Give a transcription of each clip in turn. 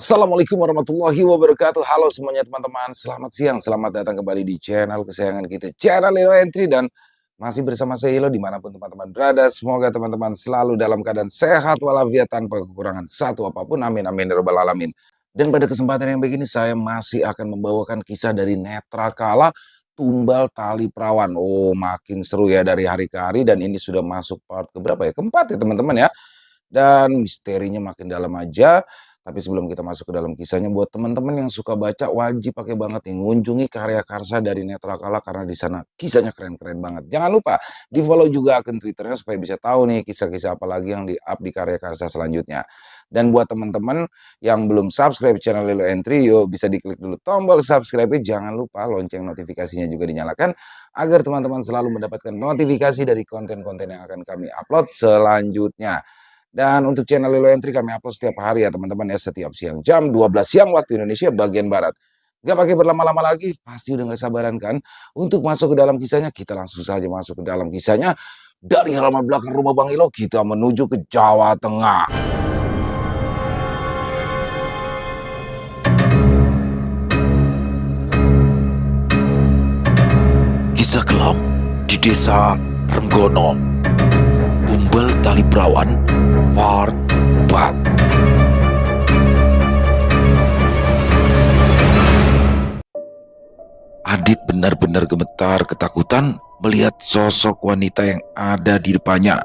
Assalamualaikum warahmatullahi wabarakatuh. Halo semuanya teman-teman, selamat siang, selamat datang kembali di channel kesayangan kita, channel Lilo Entry, dan masih bersama saya Ilo dimanapun teman-teman berada. Semoga teman-teman selalu dalam keadaan sehat walafiat tanpa kekurangan satu apapun. Amin amin ya rabbal alamin. Dan pada kesempatan yang begini saya masih akan membawakan kisah dari Netra Kala Tumbal Tali Perawan. Oh, makin seru ya dari hari ke hari, dan ini sudah masuk part keberapa ya? Keempat ya teman-teman ya. Dan misterinya makin dalam aja. Tapi sebelum kita masuk ke dalam kisahnya, buat teman-teman yang suka baca wajib pakai banget nih ngunjungi karya karsa dari Netra Kala, karena di sana kisahnya keren-keren banget. Jangan lupa di-follow juga akun Twitternya supaya bisa tahu nih kisah-kisah apa lagi yang di-up di karya karsa selanjutnya. Dan buat teman-teman yang belum subscribe channel Lilo Entry, yuk bisa diklik dulu tombol subscribe-nya. Jangan lupa lonceng notifikasinya juga dinyalakan agar teman-teman selalu mendapatkan notifikasi dari konten-konten yang akan kami upload selanjutnya. Dan untuk channel Lilo Entry kami upload setiap hari ya teman-teman ya, setiap siang jam 12 siang waktu Indonesia bagian Barat. Gak pakai berlama-lama lagi, pasti udah gak sabaran kan untuk masuk ke dalam kisahnya. Kita langsung saja masuk ke dalam kisahnya. Dari halaman belakang rumah Bang Ilo kita menuju ke Jawa Tengah. Kisah kelam di desa Renggono, Tumbal Tali Perawan Part 4. Adit benar-benar gemetar ketakutan melihat sosok wanita yang ada di depannya.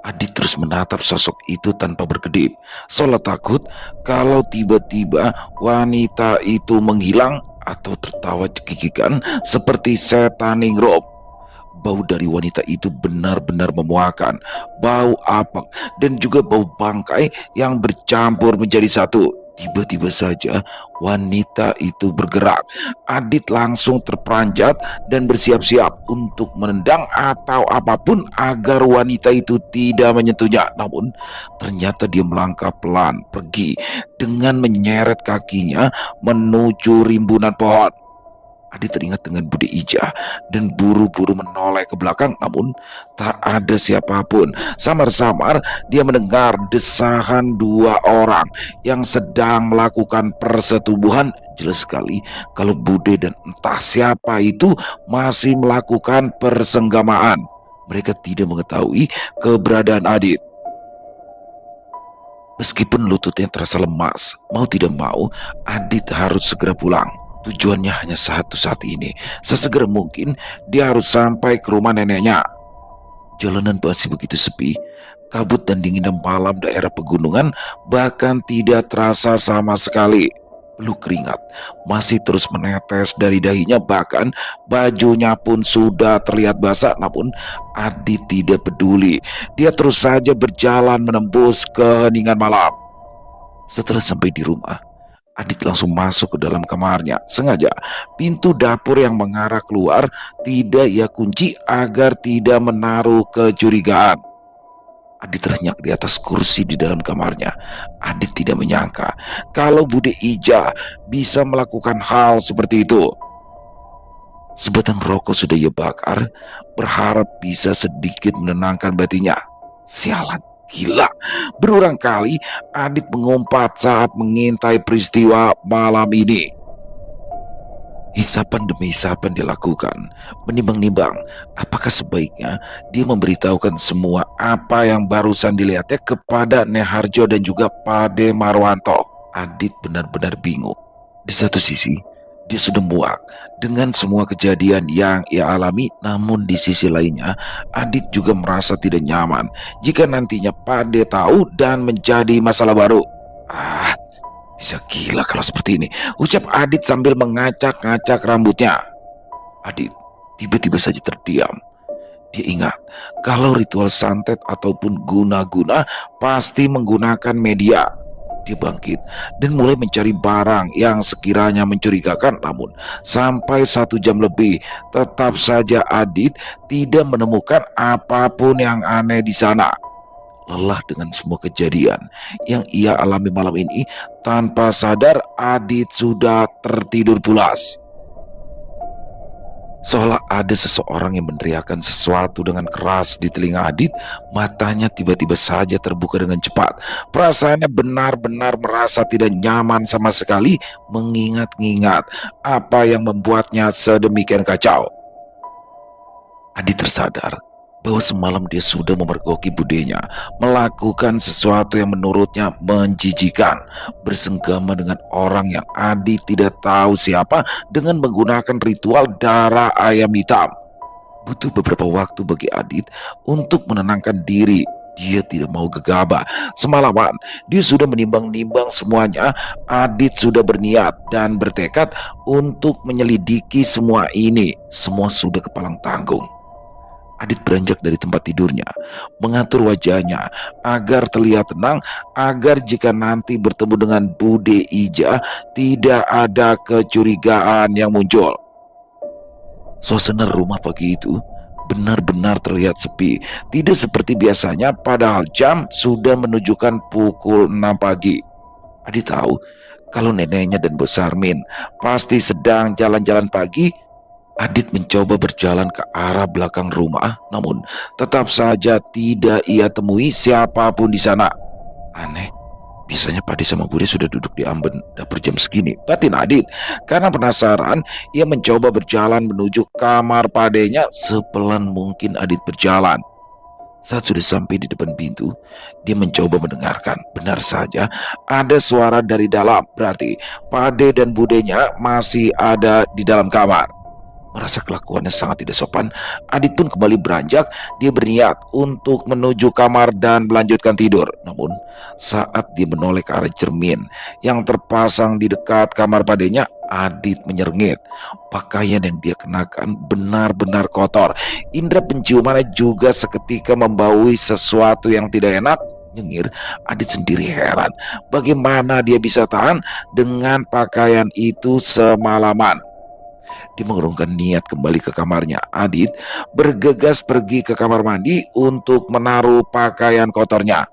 Adit terus menatap sosok itu tanpa berkedip, seolah takut kalau tiba-tiba wanita itu menghilang atau tertawa cekikikan seperti setan ningrum. Bau dari wanita itu benar-benar memuakan, bau apek dan juga bau bangkai yang bercampur menjadi satu. Tiba-tiba saja wanita itu bergerak. Adit langsung terperanjat dan bersiap-siap untuk menendang atau apapun agar wanita itu tidak menyentuhnya. Namun ternyata dia melangkah pelan pergi dengan menyeret kakinya menuju rimbunan pohon. Adit teringat dengan Bude Ija dan buru-buru menoleh ke belakang, namun tak ada siapapun. Samar-samar dia mendengar desahan dua orang yang sedang melakukan persetubuhan. Jelas sekali kalau Bude dan entah siapa itu masih melakukan persenggamaan. Mereka tidak mengetahui keberadaan Adit. Meskipun lututnya terasa lemas, mau tidak mau Adit harus segera pulang. Tujuannya hanya satu saat ini. Sesegera mungkin dia harus sampai ke rumah neneknya. Jalanan masih begitu sepi. Kabut dan dinginnya malam daerah pegunungan bahkan tidak terasa sama sekali. Peluk keringat masih terus menetes dari dahinya, bahkan bajunya pun sudah terlihat basah. Namun Adit tidak peduli. Dia terus saja berjalan menembus keheningan malam. Setelah sampai di rumah, Adit langsung masuk ke dalam kamarnya. Sengaja pintu dapur yang mengarah keluar tidak ia kunci agar tidak menaruh kecurigaan. Adit terhenyak di atas kursi di dalam kamarnya. Adit tidak menyangka kalau Bude Ija bisa melakukan hal seperti itu. Sebatang rokok sudah ia bakar, berharap bisa sedikit menenangkan batinnya. Sialan, gila. Berulang kali Adit mengumpat saat mengintai peristiwa malam ini. Hisapan demi hisapan dilakukan, menimbang-nimbang apakah sebaiknya dia memberitahukan semua apa yang barusan dilihatnya kepada Neharjo dan juga Pade Marwanto. Adit benar-benar bingung. Di satu sisi, dia sudah muak dengan semua kejadian yang ia alami, namun di sisi lainnya, Adit juga merasa tidak nyaman jika nantinya Pade tahu dan menjadi masalah baru. Bisa gila kalau seperti ini, ucap Adit sambil mengacak-ngacak rambutnya. Adit tiba-tiba saja terdiam. Dia ingat kalau ritual santet ataupun guna-guna pasti menggunakan media. Dia bangkit dan mulai mencari barang yang sekiranya mencurigakan. Namun sampai 1 jam lebih tetap saja Adit tidak menemukan apapun yang aneh di sana. Lelah dengan semua kejadian yang ia alami malam ini, tanpa sadar Adit sudah tertidur pulas. Seolah ada seseorang yang meneriakkan sesuatu dengan keras di telinga Adit, matanya tiba-tiba saja terbuka dengan cepat. Perasaannya benar-benar merasa tidak nyaman sama sekali, mengingat-ingat apa yang membuatnya sedemikian kacau. Adit tersadar bahwa semalam dia sudah memergoki budenya, melakukan sesuatu yang menurutnya menjijikan, bersenggama dengan orang yang Adit tidak tahu siapa dengan menggunakan ritual darah ayam hitam. Butuh beberapa waktu bagi Adit untuk menenangkan diri. Dia tidak mau gegabah. Semalaman dia sudah menimbang-nimbang semuanya. Adit sudah berniat dan bertekad untuk menyelidiki semua ini. Semua sudah kepalang tanggung. Adit beranjak dari tempat tidurnya, mengatur wajahnya agar terlihat tenang, agar jika nanti bertemu dengan Bude Ija tidak ada kecurigaan yang muncul. Suasana rumah pagi itu benar-benar terlihat sepi, tidak seperti biasanya padahal jam sudah menunjukkan pukul 6 pagi. Adit tahu kalau neneknya dan Bos Sarmin pasti sedang jalan-jalan pagi. Adit mencoba berjalan ke arah belakang rumah, namun tetap saja tidak ia temui siapapun di sana. Aneh, biasanya Pade sama Bude sudah duduk di amben dapur jam segini, batin Adit. Karena penasaran, ia mencoba berjalan menuju kamar Padenya sepelan mungkin Adit berjalan. Saat sudah sampai di depan pintu, dia mencoba mendengarkan. Benar saja, ada suara dari dalam, berarti Pade dan Budenya masih ada di dalam kamar. Merasa kelakuannya sangat tidak sopan, Adit pun kembali beranjak. Dia berniat untuk menuju kamar dan melanjutkan tidur. Namun saat dia menoleh ke arah cermin yang terpasang di dekat kamar Padenya, Adit menyerengit. Pakaian yang dia kenakan benar-benar kotor. Indera penciumannya juga seketika membaui sesuatu yang tidak enak. Nyengir, Adit sendiri heran bagaimana dia bisa tahan dengan pakaian itu semalaman. Dia mengurungkan niat kembali ke kamarnya. Adit bergegas pergi ke kamar mandi untuk menaruh pakaian kotornya.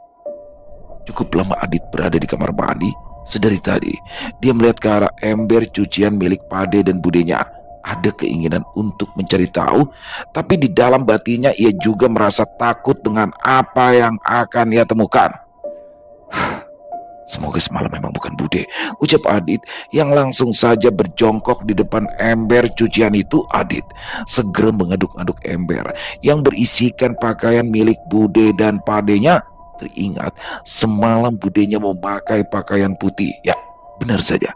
Cukup lama Adit berada di kamar mandi. Sedari tadi dia melihat ke arah ember cucian milik Pade dan Budenya. Ada keinginan untuk mencari tahu, tapi di dalam batinnya ia juga merasa takut dengan apa yang akan ia temukan. Semoga semalam memang bukan Bude, ucap Adit yang langsung saja berjongkok di depan ember cucian itu. Adit segera mengaduk-aduk ember yang berisikan pakaian milik Bude dan Padenya. Teringat semalam Budenya memakai pakaian putih. Ya, benar saja.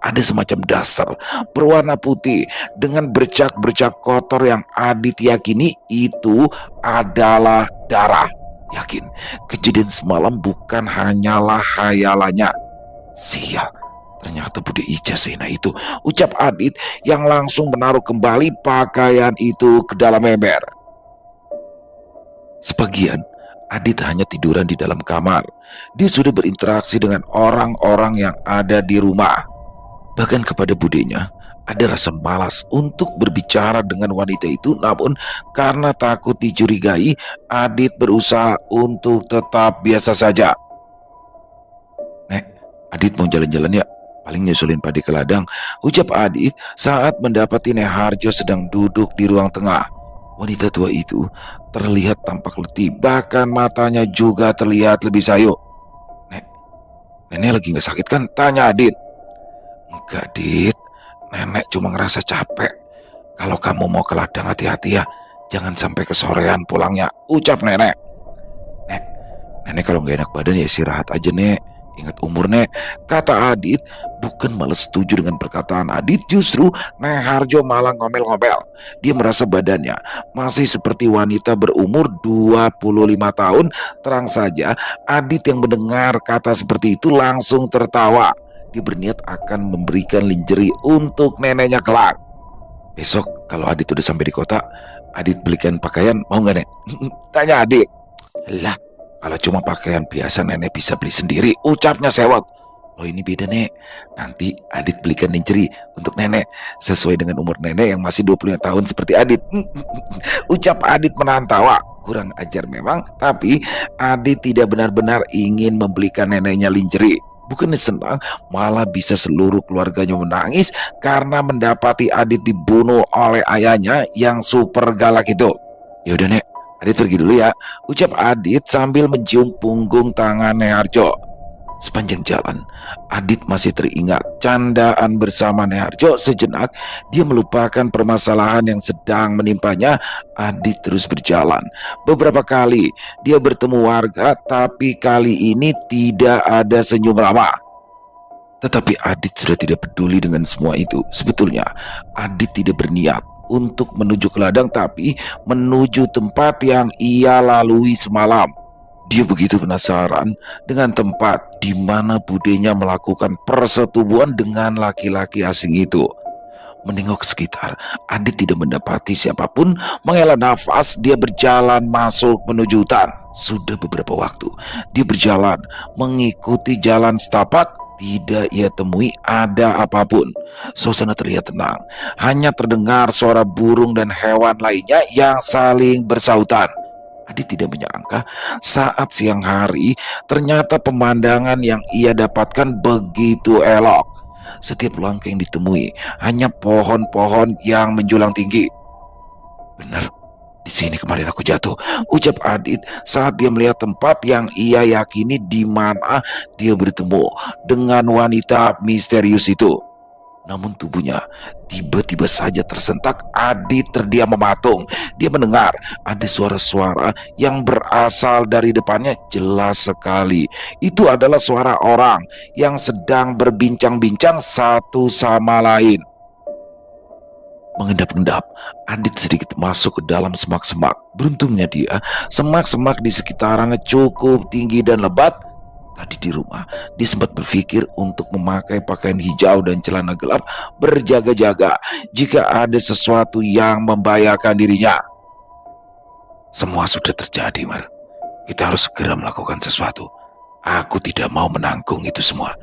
Ada semacam daster berwarna putih dengan bercak-bercak kotor yang Adit yakini itu adalah darah. Yakin kejadian semalam bukan hanyalah khayalannya. Sial, ternyata Bude Ija Sena itu, ucap Adit yang langsung menaruh kembali pakaian itu ke dalam ember. Sebagian Adit hanya tiduran di dalam kamar. Dia sudah berinteraksi dengan orang-orang yang ada di rumah. Bahkan kepada budenya ada rasa malas untuk berbicara dengan wanita itu, namun karena takut dicurigai, Adit berusaha untuk tetap biasa saja. Nek, Adit mau jalan-jalan ya? Paling nyusulin Pade ke ladang, ucap Adit saat mendapati Nek Harjo sedang duduk di ruang tengah. Wanita tua itu terlihat tampak letih, bahkan matanya juga terlihat lebih sayu. Nek, nenek lagi gak sakit kan? Tanya Adit. Enggak, Dit. Nenek cuma ngerasa capek. Kalau kamu mau ke ladang hati-hati ya. Jangan sampai kesorean pulangnya, ucap nenek. Nenek kalau gak enak badan ya istirahat aja, Nek. Ingat umur, Nek, kata Adit. Bukan malah setuju dengan perkataan Adit, justru Nek Harjo malah ngomel-ngomel. Dia merasa badannya masih seperti wanita berumur 25 tahun. Terang saja Adit yang mendengar kata seperti itu langsung tertawa. Dia berniat akan memberikan lingerie untuk neneknya kelak. Besok kalau Adit udah sampai di kota, Adit belikan pakaian, mau gak, Nek? Tanya Adit. Lah, kalau cuma pakaian biasa nenek bisa beli sendiri, ucapnya sewot. Loh, ini beda, Nek. Nanti Adit belikan lingerie untuk nenek sesuai dengan umur nenek yang masih 25 tahun seperti Adit. Ucap Adit menahan tawa. Kurang ajar memang, tapi Adit tidak benar-benar ingin membelikan neneknya lingerie. Bukannya senang, malah bisa seluruh keluarganya menangis karena mendapati Adit dibunuh oleh ayahnya yang super galak itu. Yaudah Nek, Adit pergi dulu ya, ucap Adit sambil mencium punggung tangan Nek Harjo. Sepanjang jalan, Adit masih teringat candaan bersama Nek Harjo. Sejenak, dia melupakan permasalahan yang sedang menimpanya. Adit terus berjalan. Beberapa kali, dia bertemu warga, tapi kali ini tidak ada senyum ramah. Tetapi Adit sudah tidak peduli dengan semua itu. Sebetulnya, Adit tidak berniat untuk menuju ke ladang, tapi menuju tempat yang ia lalui semalam. Dia begitu penasaran dengan tempat di mana budenya melakukan persetubuhan dengan laki-laki asing itu. Menengok ke sekitar, Adit tidak mendapati siapapun. Menghela nafas, dia berjalan masuk menuju hutan. Sudah beberapa waktu, dia berjalan mengikuti jalan setapak. Tidak ia temui ada apapun. Suasana terlihat tenang. Hanya terdengar suara burung dan hewan lainnya yang saling bersautan. Adit tidak menyangka saat siang hari ternyata pemandangan yang ia dapatkan begitu elok. Setiap langkah yang ditemui hanya pohon-pohon yang menjulang tinggi. Benar, di sini kemarin aku jatuh, ucap Adit saat dia melihat tempat yang ia yakini di mana dia bertemu dengan wanita misterius itu. Namun tubuhnya tiba-tiba saja tersentak. Adit terdiam mematung. Dia mendengar ada suara-suara yang berasal dari depannya jelas sekali. Itu adalah suara orang yang sedang berbincang-bincang satu sama lain. Mengendap-endap, Adit sedikit masuk ke dalam semak-semak. Beruntungnya dia, semak-semak di sekitarnya cukup tinggi dan lebat. Tadi di rumah, dia sempat berpikir untuk memakai pakaian hijau dan celana gelap, berjaga-jaga jika ada sesuatu yang membahayakan dirinya. Semua sudah terjadi, Mar. Kita harus segera melakukan sesuatu. Aku tidak mau menanggung itu semua.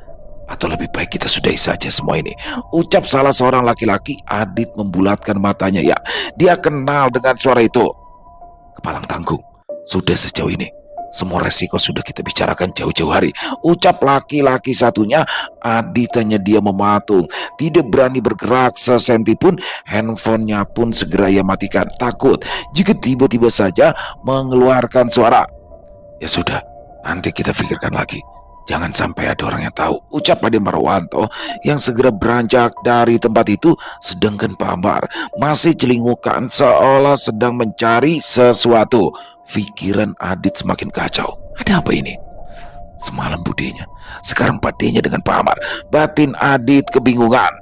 Atau lebih baik kita sudahi saja semua ini, ucap salah seorang laki-laki. Adit membulatkan matanya. Ya, dia kenal dengan suara itu. Kepalang tanggung, sudah sejauh ini semua resiko sudah kita bicarakan jauh-jauh hari, ucap laki-laki satunya. Adit hanya dia mematung, tidak berani bergerak sesenti pun. Handphonenya pun segera ia matikan, takut jika tiba-tiba saja mengeluarkan suara. Ya sudah, nanti kita pikirkan lagi. Jangan sampai ada orang yang tahu, ucap Ade Marwanto yang segera beranjak dari tempat itu. Sedangkan Pak Amar masih celingukan seolah sedang mencari sesuatu. Pikiran Adit semakin kacau. Ada apa ini? Semalam budenya, sekarang padenya dengan Pak Amar. Batin Adit kebingungan.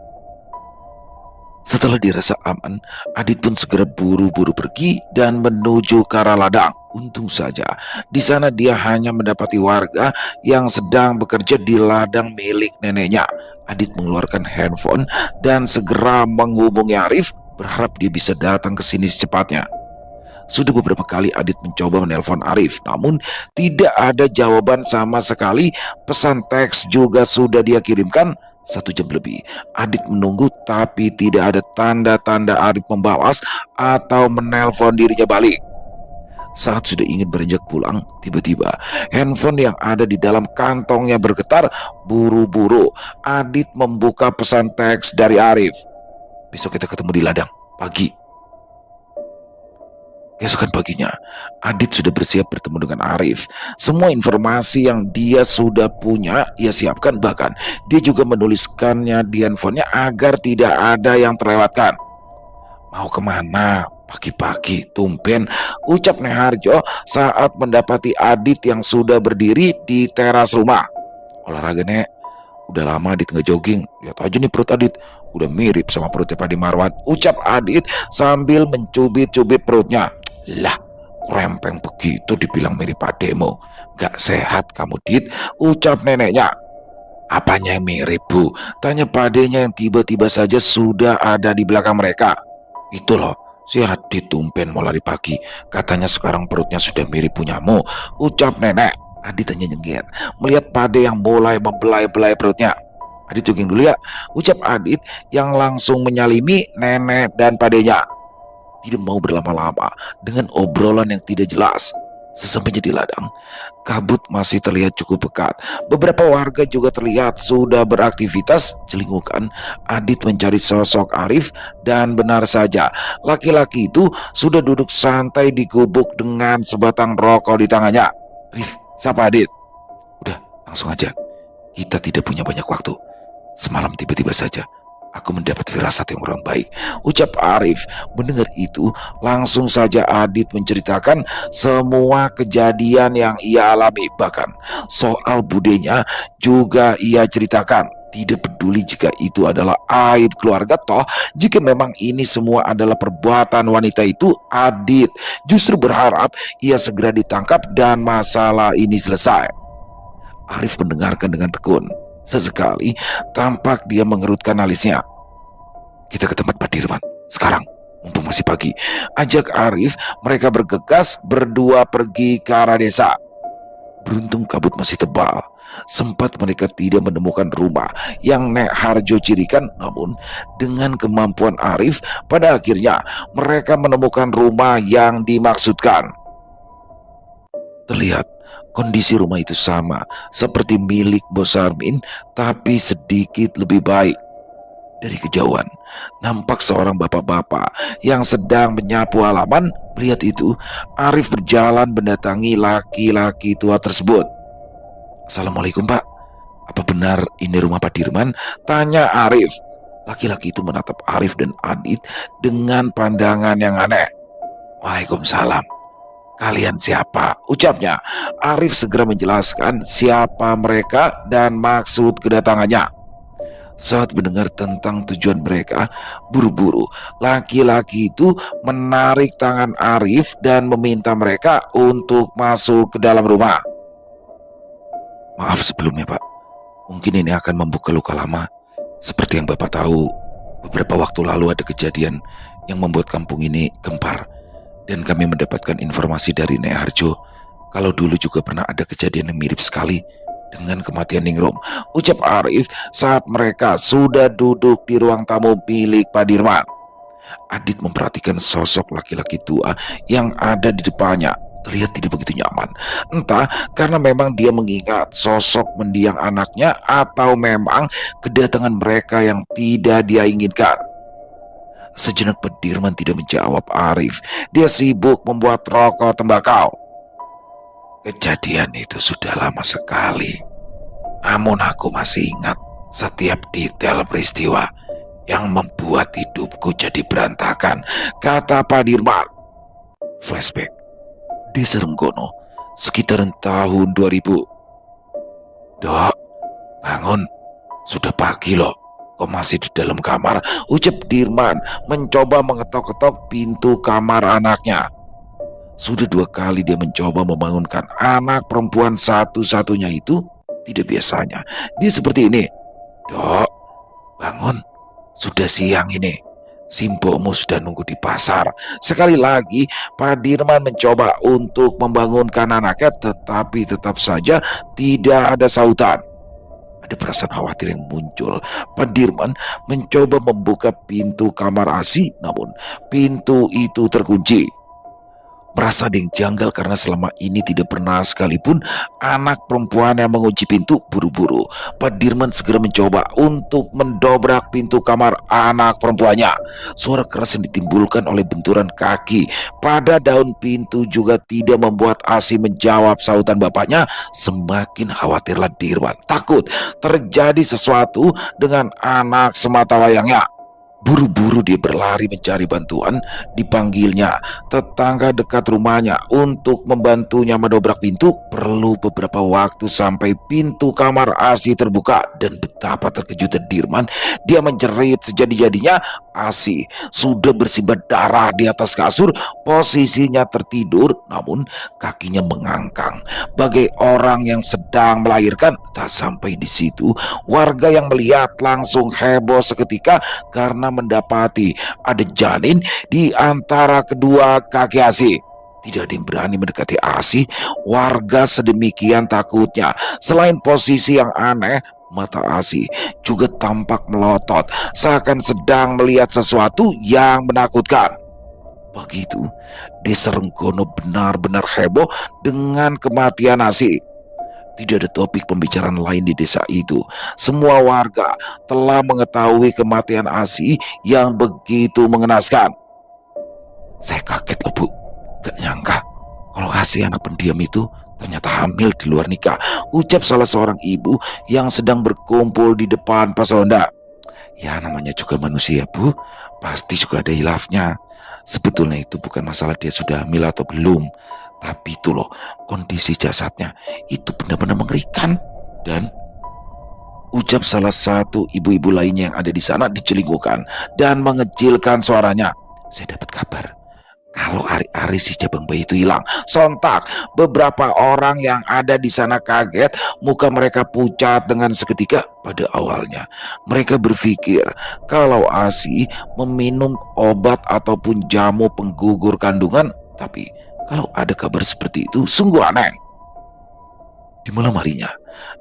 Setelah dirasa aman, Adit pun segera buru-buru pergi dan menuju ke arah ladang. Untung saja di sana dia hanya mendapati warga yang sedang bekerja di ladang milik neneknya. Adit mengeluarkan handphone dan segera menghubungi Arif, berharap dia bisa datang ke sini secepatnya. Sudah beberapa kali Adit mencoba menelpon Arif, namun tidak ada jawaban sama sekali. Pesan teks juga sudah dia kirimkan. 1 jam lebih Adit menunggu, tapi tidak ada tanda-tanda Arif membalas atau menelpon dirinya balik. Saat sudah ingin beranjak pulang, tiba-tiba handphone yang ada di dalam kantongnya bergetar. Buru-buru Adit membuka pesan teks dari Arif. Besok kita ketemu di ladang pagi. Keesokan paginya, Adit sudah bersiap bertemu dengan Arif. Semua informasi yang dia sudah punya ia siapkan, bahkan dia juga menuliskannya di handphonenya agar tidak ada yang terlewatkan. Mau kemana? Pagi-pagi, tumben, ucap Nek Harjo saat mendapati Adit yang sudah berdiri di teras rumah. Olahraga, Nek. Udah lama Adit nggak jogging. Lihat aja nih perut Adit, udah mirip sama perutnya Pak Marwan, ucap Adit sambil mencubit-cubit perutnya. Lah, rempeng begitu dibilang mirip ademo. Gak sehat kamu, Dit, ucap neneknya. Apanya yang mirip, Bu? Tanya padenya yang tiba-tiba saja sudah ada di belakang mereka. Itu loh, si Adit tumpen mau lari pagi. Katanya sekarang perutnya sudah mirip punyamu, ucap nenek. Adit hanya nyengir melihat Pade yang mulai membelai-belai perutnya. Adit jogging dulu ya, ucap Adit yang langsung menyalimi nenek dan Padenya. Tidak mau berlama-lama dengan obrolan yang tidak jelas. Sesampainya di ladang, kabut masih terlihat cukup pekat. Beberapa warga juga terlihat sudah beraktivitas celingukan. Adit mencari sosok Arif dan benar saja, laki-laki itu sudah duduk santai di gubuk dengan sebatang rokok di tangannya. "Rif, siapa Adit?" "Udah, langsung aja. Kita tidak punya banyak waktu. Semalam tiba-tiba saja aku mendapat firasat yang kurang baik," ucap Arif. Mendengar itu, langsung saja Adit menceritakan semua kejadian yang ia alami. Bahkan soal budenya juga ia ceritakan. Tidak peduli jika itu adalah aib keluarga, toh jika memang ini semua adalah perbuatan wanita itu, Adit justru berharap ia segera ditangkap dan masalah ini selesai. Arif mendengarkan dengan tekun. Sesekali tampak dia mengerutkan alisnya. "Kita ke tempat Pak Dirman sekarang, mumpung masih pagi," ajak Arif. Mereka bergegas berdua pergi ke arah desa. Beruntung kabut masih tebal, sempat mereka tidak menemukan rumah yang Nek Harjo cirikan. Namun dengan kemampuan Arif, pada akhirnya mereka menemukan rumah yang dimaksudkan. Terlihat kondisi rumah itu sama seperti milik Bos Armin, tapi sedikit lebih baik. Dari kejauhan, nampak seorang bapak-bapak yang sedang menyapu halaman. Melihat itu, Arif berjalan mendatangi laki-laki tua tersebut. "Assalamualaikum, Pak. Apa benar ini rumah Pak Dirman?" tanya Arif. Laki-laki itu menatap Arif dan Adit dengan pandangan yang aneh. "Waalaikumsalam. Kalian siapa?" ucapnya. Arif segera menjelaskan siapa mereka dan maksud kedatangannya. Saat mendengar tentang tujuan mereka, buru-buru laki-laki itu menarik tangan Arif dan meminta mereka untuk masuk ke dalam rumah. "Maaf sebelumnya, Pak. Mungkin ini akan membuka luka lama. Seperti yang Bapak tahu, beberapa waktu lalu ada kejadian yang membuat kampung ini gempar. Dan kami mendapatkan informasi dari Nek Harjo kalau dulu juga pernah ada kejadian yang mirip sekali dengan kematian Ningrum," ucap Arif saat mereka sudah duduk di ruang tamu milik Pak Dirman. Adit memperhatikan sosok laki-laki tua yang ada di depannya. Terlihat tidak begitu nyaman. Entah karena memang dia mengingat sosok mendiang anaknya atau memang kedatangan mereka yang tidak dia inginkan. Sejenak Pak Dirman tidak menjawab Arif. Dia sibuk membuat rokok tembakau. "Kejadian itu sudah lama sekali. Namun aku masih ingat setiap detail peristiwa yang membuat hidupku jadi berantakan," kata Pak Dirman. Flashback. Desa Renggono, sekitaran tahun 2000. "Dok, bangun. Sudah pagi loh. Kok masih di dalam kamar?" ucap Dirman mencoba mengetok-ketok pintu kamar anaknya. Sudah 2 kali dia mencoba membangunkan anak perempuan satu-satunya itu. Tidak biasanya dia seperti ini. "Dok, bangun. Sudah siang ini. Simbokmu sudah nunggu di pasar." Sekali lagi Pak Dirman mencoba untuk membangunkan anaknya, tetapi tetap saja tidak ada sautan. Ada perasaan khawatir yang muncul. Pak Dirman mencoba membuka pintu kamar ASI, namun pintu itu terkunci. Merasa ada yang janggal karena selama ini tidak pernah sekalipun anak perempuan yang mengunci pintu. Buru-buru Pak Dirman segera mencoba untuk mendobrak pintu kamar anak perempuannya. Suara keras yang ditimbulkan oleh benturan kaki pada daun pintu juga tidak membuat Asi menjawab sautan bapaknya. Semakin khawatirlah Dirman, takut terjadi sesuatu dengan anak sematawayangnya. Buru-buru dia berlari mencari bantuan. Dipanggilnya tetangga dekat rumahnya untuk membantunya mendobrak pintu. Perlu beberapa waktu sampai pintu kamar Asi terbuka. Dan betapa terkejutnya Dirman. Dia menjerit sejadi-jadinya. Asi sudah bersimbah darah di atas kasur. Posisinya tertidur, namun kakinya mengangkang bagai orang yang sedang melahirkan. Tak sampai di situ, warga yang melihat langsung heboh seketika karena mendapati ada janin di antara kedua kaki Asi. Tidak ada yang berani mendekati Asi. Warga sedemikian takutnya. Selain posisi yang aneh, mata Asi juga tampak melotot, seakan sedang melihat sesuatu yang menakutkan. Begitu, Desa Renggono benar-benar heboh dengan kematian Asi. Tidak ada topik pembicaraan lain di desa itu. Semua warga telah mengetahui kematian Asi yang begitu mengenaskan. Saya kaget loh Bu, gak nyangka kalau Asi anak pendiam itu ternyata hamil di luar nikah, ucap salah seorang ibu yang sedang berkumpul di depan pos ronda. Ya namanya juga manusia Bu, pasti juga ada hilafnya. Sebetulnya itu bukan masalah dia sudah hamil atau belum, tapi itu loh kondisi jasadnya itu benar-benar mengerikan. Dan ucap salah satu ibu-ibu lainnya yang ada di sana dicelingkukan dan mengecilkan suaranya. Saya dapat kabar kalau ari-ari si Jabang Bayi itu hilang. Sontak beberapa orang yang ada di sana kaget, muka mereka pucat dengan seketika. Pada awalnya mereka berpikir kalau Asi meminum obat ataupun jamu penggugur kandungan, tapi kalau ada kabar seperti itu sungguh aneh. Di malam harinya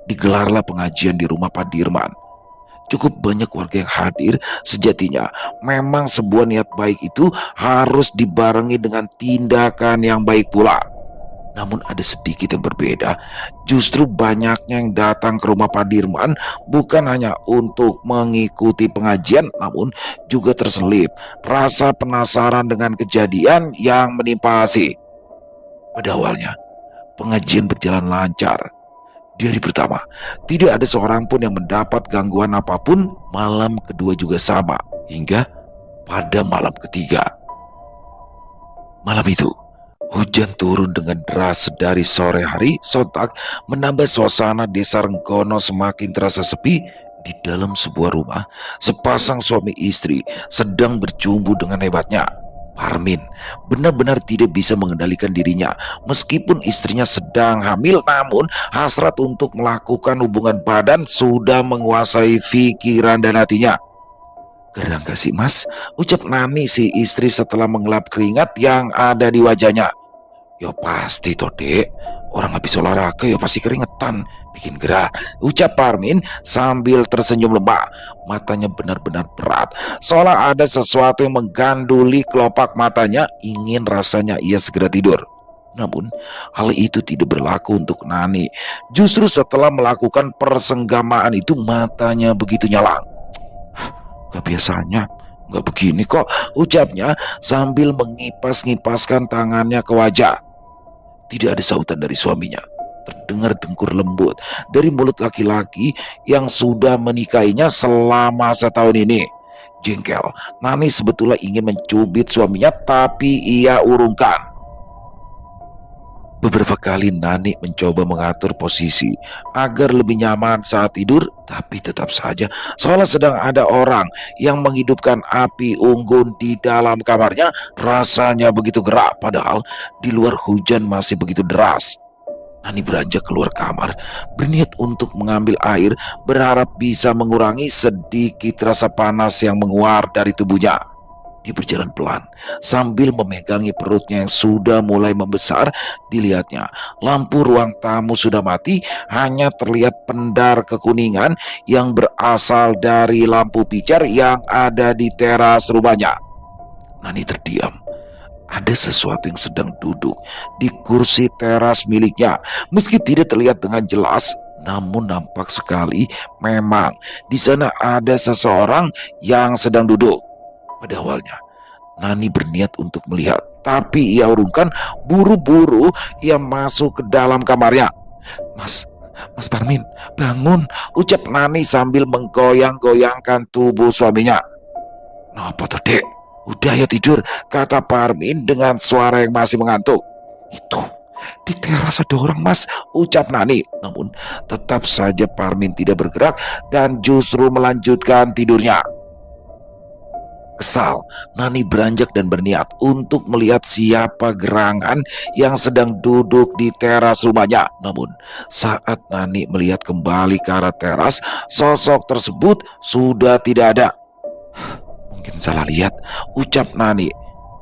digelarlah pengajian di rumah Pak Dirman. Cukup banyak warga yang hadir. Sejatinya memang sebuah niat baik itu harus dibarengi dengan tindakan yang baik pula. Namun ada sedikit yang berbeda. Justru banyaknya yang datang ke rumah Pak Dirman bukan hanya untuk mengikuti pengajian, namun juga terselip rasa penasaran dengan kejadian yang menimpa Asi. Pada awalnya pengajian berjalan lancar. Di hari pertama, tidak ada seorang pun yang mendapat gangguan apapun. Malam kedua juga sama, hingga pada malam ketiga. Malam itu, hujan turun dengan deras dari sore hari. Sontak menambah suasana Desa Renggono semakin terasa sepi. Di dalam sebuah rumah, sepasang suami istri sedang bercumbu dengan hebatnya. Parmin benar-benar tidak bisa mengendalikan dirinya. Meskipun istrinya sedang hamil, namun hasrat untuk melakukan hubungan badan sudah menguasai pikiran dan hatinya. Gerang gak sih Mas? Ucap Nani si istri setelah mengelap keringat yang ada di wajahnya. Ya pasti toh dek, orang habis olahraga ya pasti keringetan, bikin gerah, ucap Parmin sambil tersenyum lemah. Matanya benar-benar berat, seolah ada sesuatu yang mengganduli kelopak matanya. Ingin rasanya ia segera tidur. Namun hal itu tidak berlaku untuk Nani. Justru setelah melakukan persenggamaan itu matanya begitu nyalang. Gak biasanya gak begini kok, ucapnya sambil mengipas-ngipaskan tangannya ke wajah. Tidak ada sautan dari suaminya. Terdengar dengkur lembut dari mulut laki-laki yang sudah menikahinya selama setahun ini. Jengkel, Nani sebetulnya ingin mencubit suaminya, tapi ia urungkan. Beberapa kali Nani mencoba mengatur posisi agar lebih nyaman saat tidur, tapi tetap saja seolah sedang ada orang yang menghidupkan api unggun di dalam kamarnya. Rasanya begitu gerah, padahal di luar hujan masih begitu deras. Nani beranjak keluar kamar, berniat untuk mengambil air, berharap bisa mengurangi sedikit rasa panas yang menguar dari tubuhnya. Dia berjalan pelan sambil memegangi perutnya yang sudah mulai membesar. Dilihatnya lampu ruang tamu sudah mati, hanya terlihat pendar kekuningan yang berasal dari lampu pijar yang ada di teras rumahnya. Nani terdiam. Ada sesuatu yang sedang duduk di kursi teras miliknya. Meski tidak terlihat dengan jelas, namun nampak sekali memang di sana ada seseorang yang sedang duduk. Pada awalnya, Nani berniat untuk melihat, tapi ia urungkan. Buru-buru ia masuk ke dalam kamarnya. Mas Parmin, bangun, ucap Nani sambil menggoyang-goyangkan tubuh suaminya. Napa tuh dek? Udah ya tidur, kata Parmin dengan suara yang masih mengantuk. Itu, di teras ada orang mas, ucap Nani. Namun tetap saja Parmin tidak bergerak dan justru melanjutkan tidurnya. Kesal, Nani beranjak dan berniat untuk melihat siapa gerangan yang sedang duduk di teras rumahnya. Namun saat Nani melihat kembali ke arah teras, sosok tersebut sudah tidak ada. Mungkin salah lihat, ucap Nani.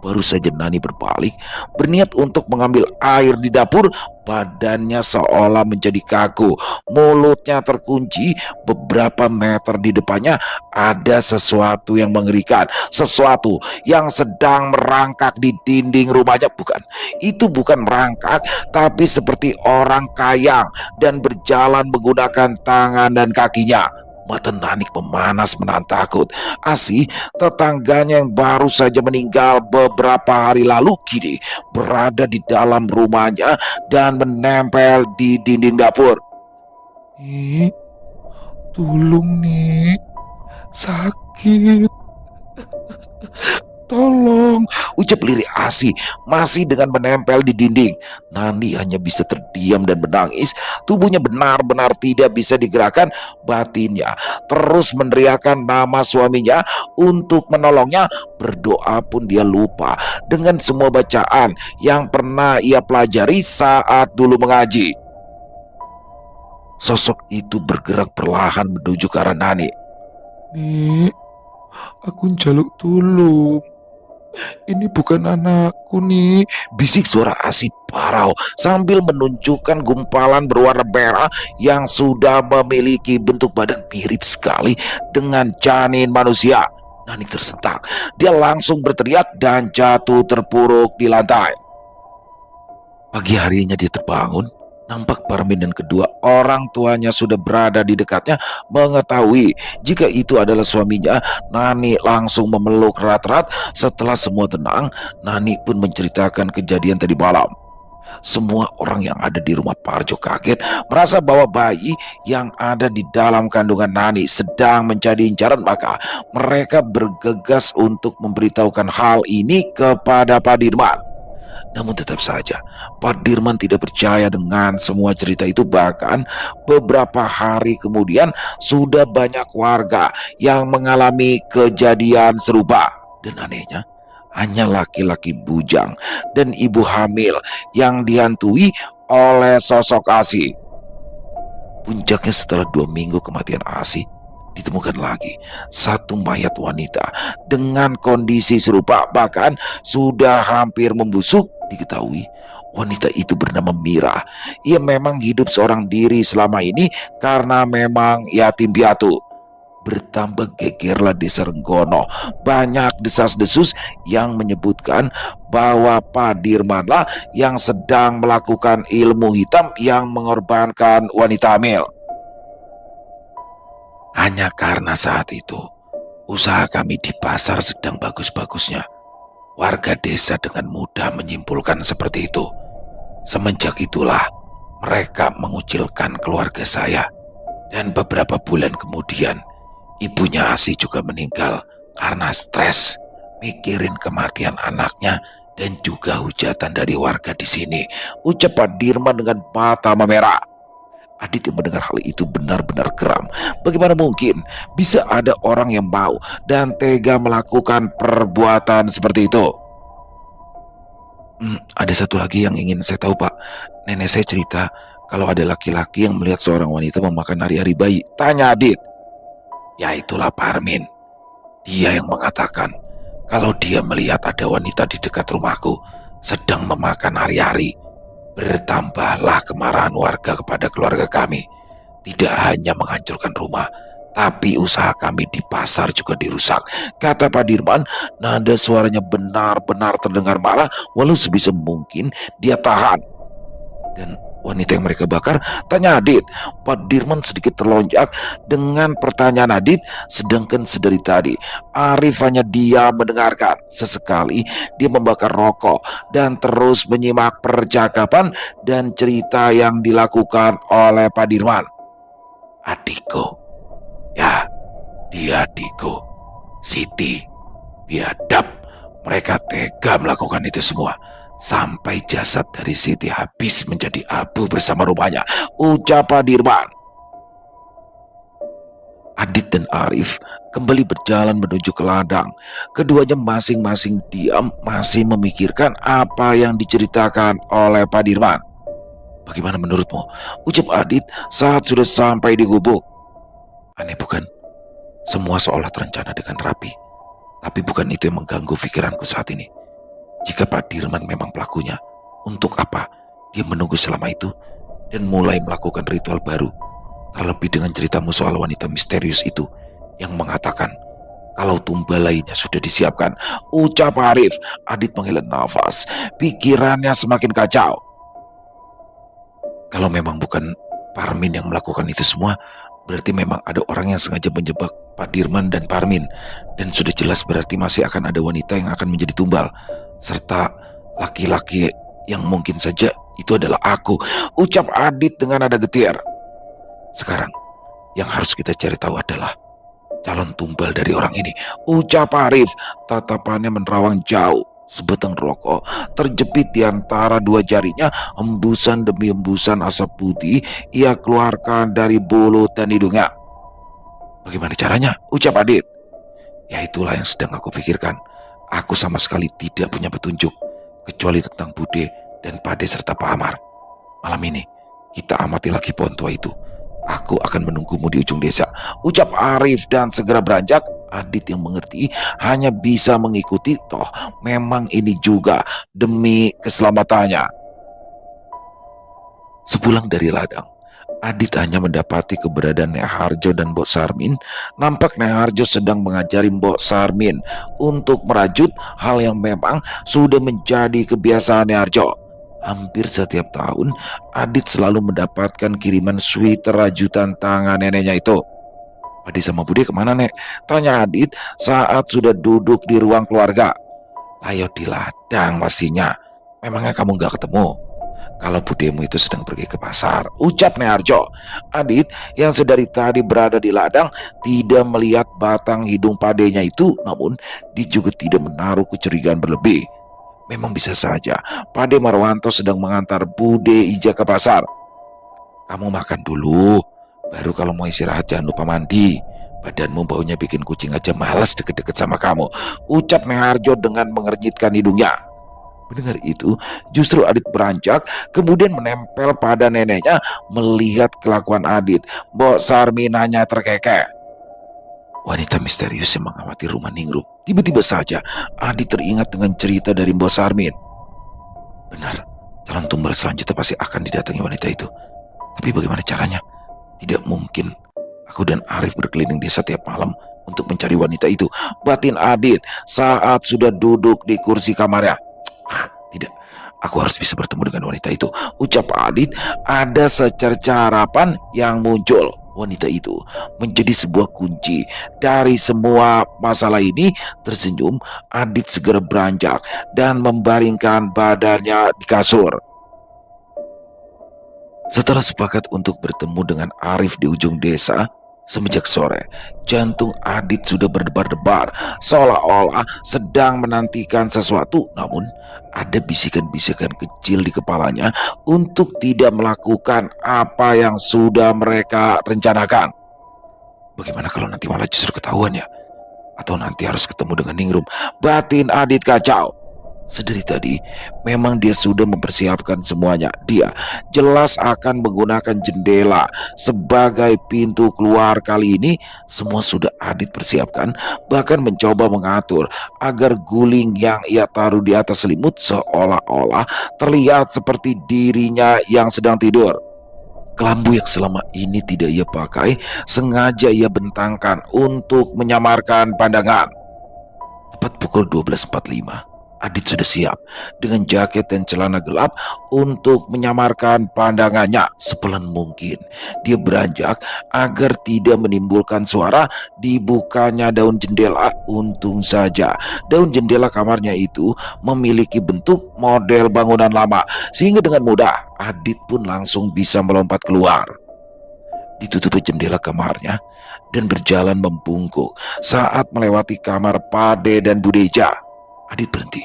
Baru saja Nani berbalik, berniat untuk mengambil air di dapur, badannya seolah menjadi kaku. Mulutnya terkunci, beberapa meter di depannya ada sesuatu yang mengerikan. Sesuatu yang sedang merangkak di dinding rumahnya. Bukan, itu bukan merangkak, tapi seperti orang kayang dan berjalan menggunakan tangan dan kakinya. Mata Nanik memanas menahan takut. Asih, tetangganya yang baru saja meninggal beberapa hari lalu, kini berada di dalam rumahnya dan menempel di dinding dapur. Nik, tolong Nik, sakit. Tolong, ucap lirih Asih masih dengan menempel di dinding. Nani hanya bisa terdiam dan menangis. Tubuhnya benar-benar tidak bisa digerakkan. Batinnya terus meneriakkan nama suaminya untuk menolongnya. Berdoa pun dia lupa dengan semua bacaan yang pernah ia pelajari saat dulu mengaji. Sosok itu bergerak perlahan menuju ke arah Nani. Nik, aku njaluk tolong. Ini bukan anakku nih. Bisik suara Asih parau sambil menunjukkan gumpalan berwarna merah yang sudah memiliki bentuk badan mirip sekali dengan janin manusia. Nani tersentak. Dia langsung berteriak dan jatuh terpuruk di lantai. Pagi harinya dia terbangun. Nampak Parmin dan kedua orang tuanya sudah berada di dekatnya. Mengetahui jika itu adalah suaminya, Nani langsung memeluk erat-erat. Setelah semua tenang, Nani pun menceritakan kejadian tadi malam. Semua orang yang ada di rumah Parjo kaget, merasa bahwa bayi yang ada di dalam kandungan Nani sedang menjadi incaran. Maka mereka bergegas untuk memberitahukan hal ini kepada Pak Dirman. Namun tetap saja Pak Dirman tidak percaya dengan semua cerita itu. Bahkan beberapa hari kemudian sudah banyak warga yang mengalami kejadian serupa. Dan anehnya, hanya laki-laki bujang dan ibu hamil yang dihantui oleh sosok Asih. Puncaknya, setelah 2 minggu kematian Asih, ditemukan lagi satu mayat wanita dengan kondisi serupa, bahkan sudah hampir membusuk. Diketahui wanita itu bernama Mira. Ia memang hidup seorang diri selama ini karena memang yatim piatu. Bertambah gegerlah desa Renggono. Banyak desas-desus yang menyebutkan bahwa Pak Dirmanlah yang sedang melakukan ilmu hitam yang mengorbankan wanita hamil. Hanya karena saat itu usaha kami di pasar sedang bagus-bagusnya, warga desa dengan mudah menyimpulkan seperti itu. Semenjak itulah mereka mengucilkan keluarga saya. Dan beberapa bulan kemudian ibunya Asih juga meninggal karena stres mikirin kematian anaknya dan juga hujatan dari warga di sini, ucap Pak Dirman dengan mata memerah. Adit yang mendengar hal itu benar-benar geram. Bagaimana mungkin bisa ada orang yang mau dan tega melakukan perbuatan seperti itu? Ada satu lagi yang ingin saya tahu, Pak. Nenek saya cerita kalau ada laki-laki yang melihat seorang wanita memakan hari-hari bayi. Tanya Adit. Ya itulah Parmin. Dia yang mengatakan kalau dia melihat ada wanita di dekat rumahku sedang memakan hari-hari. Bertambahlah kemarahan warga kepada keluarga kami. Tidak hanya menghancurkan rumah, tapi usaha kami di pasar juga dirusak, kata Pak Dirman. Nada suaranya benar-benar terdengar marah, walau sebisa mungkin dia tahan. Dan wanita yang mereka bakar, tanya Adit. Pak Dirman sedikit terlonjak dengan pertanyaan Adit, sedangkan sedari tadi Arif hanya diam mendengarkan. Sesekali dia membakar rokok dan terus menyimak percakapan dan cerita yang dilakukan oleh Pak Dirman. Adikku, ya dia adikku, Siti, biadab. Mereka tega melakukan itu semua sampai jasad dari Siti habis menjadi abu bersama rumahnya, ucap Pak Dirman. Adit dan Arif kembali berjalan menuju ke ladang. Keduanya masing-masing diam, masih memikirkan apa yang diceritakan oleh Pak Dirman. Bagaimana menurutmu? Ucap Adit saat sudah sampai di gubuk. Aneh bukan? Semua seolah terencana dengan rapi. Tapi bukan itu yang mengganggu pikiranku saat ini. Jika Pak Dirman memang pelakunya, untuk apa dia menunggu selama itu dan mulai melakukan ritual baru? Terlebih dengan ceritamu soal wanita misterius itu yang mengatakan kalau tumbal lainnya sudah disiapkan. Ucap Arif. Adit menghela nafas. Pikirannya semakin kacau. Kalau memang bukan Parmin yang melakukan itu semua, berarti memang ada orang yang sengaja menjebak Pak Dirman dan Parmin. Dan sudah jelas berarti masih akan ada wanita yang akan menjadi tumbal. Serta laki-laki yang mungkin saja itu adalah aku. Ucap Adit dengan nada getir. Sekarang, yang harus kita cari tahu adalah calon tumbal dari orang ini. Ucap Arif. Tatapannya menerawang jauh. Sebatang rokok terjepit di antara dua jarinya. Hembusan demi hembusan asap putih ia keluarkan dari mulut dan hidungnya. Bagaimana caranya? Ucap Adit. Ya itulah yang sedang aku pikirkan. Aku sama sekali tidak punya petunjuk, kecuali tentang Bude dan Pade serta Pak Amar. Malam ini kita amati lagi pohon tua itu. Aku akan menunggumu di ujung desa. Ucap Arif dan segera beranjak. Adit yang mengerti hanya bisa mengikuti, toh memang ini juga demi keselamatannya. Sepulang dari ladang, Adit hanya mendapati keberadaan Nek Harjo dan Mbok Sarmin. Nampak Nek Harjo sedang mengajari Mbok Sarmin untuk merajut, hal yang memang sudah menjadi kebiasaan Nek Harjo. Hampir setiap tahun, Adit selalu mendapatkan kiriman sweater rajutan tangan neneknya itu. Pade sama Bude kemana, Nek? Tanya Adit saat sudah duduk di ruang keluarga. Ayo di ladang pastinya. Memangnya kamu gak ketemu? Kalau budemu itu sedang pergi ke pasar, ucap Nek Harjo. Adit yang sedari tadi berada di ladang tidak melihat batang hidung padenya itu, namun dia juga tidak menaruh kecurigaan berlebih. Memang bisa saja Pade Marwanto sedang mengantar Bude Ija ke pasar. Kamu makan dulu, baru kalau mau istirahat jangan lupa mandi. Badanmu baunya bikin kucing aja malas deket-deket sama kamu. Ucap Nek Harjo dengan mengernyitkan hidungnya. Mendengar itu, justru Adit beranjak, kemudian menempel pada neneknya. Melihat kelakuan Adit, Mbok Sarmin hanya terkekeh. Wanita misterius yang mengamati rumah Ningrum. Tiba-tiba saja Adit teringat dengan cerita dari Mbok Sarmin. Benar, calon tumbal selanjutnya pasti akan didatangi wanita itu. Tapi bagaimana caranya? Tidak mungkin aku dan Arif berkeliling desa tiap malam untuk mencari wanita itu. Batin Adit saat sudah duduk di kursi kamarnya. Tidak, aku harus bisa bertemu dengan wanita itu. Ucap Adit. Ada secerca harapan yang muncul. Wanita itu menjadi sebuah kunci dari semua masalah ini. Tersenyum, Adit segera beranjak dan membaringkan badannya di kasur. Setelah sepakat untuk bertemu dengan Arif di ujung desa, semenjak sore, jantung Adit sudah berdebar-debar, seolah-olah sedang menantikan sesuatu. Namun, ada bisikan-bisikan kecil di kepalanya untuk tidak melakukan apa yang sudah mereka rencanakan. Bagaimana kalau nanti malah justru ketahuan ya? Atau nanti harus ketemu dengan Ningrum? Batin Adit kacau. Sedari tadi, memang dia sudah mempersiapkan semuanya. Dia jelas akan menggunakan jendela sebagai pintu keluar. Kali ini semua sudah Adit persiapkan, bahkan mencoba mengatur agar guling yang ia taruh di atas selimut seolah-olah terlihat seperti dirinya yang sedang tidur. Kelambu yang selama ini tidak ia pakai sengaja ia bentangkan untuk menyamarkan pandangan. Tepat pukul 12.45, Adit sudah siap dengan jaket dan celana gelap untuk menyamarkan pandangannya. Sepelan mungkin dia beranjak agar tidak menimbulkan suara dibukanya daun jendela. Untung saja daun jendela kamarnya itu memiliki bentuk model bangunan lama, sehingga dengan mudah Adit pun langsung bisa melompat keluar. Ditutup jendela kamarnya dan berjalan membungkuk. Saat melewati kamar Pade dan Budeja, Adit berhenti,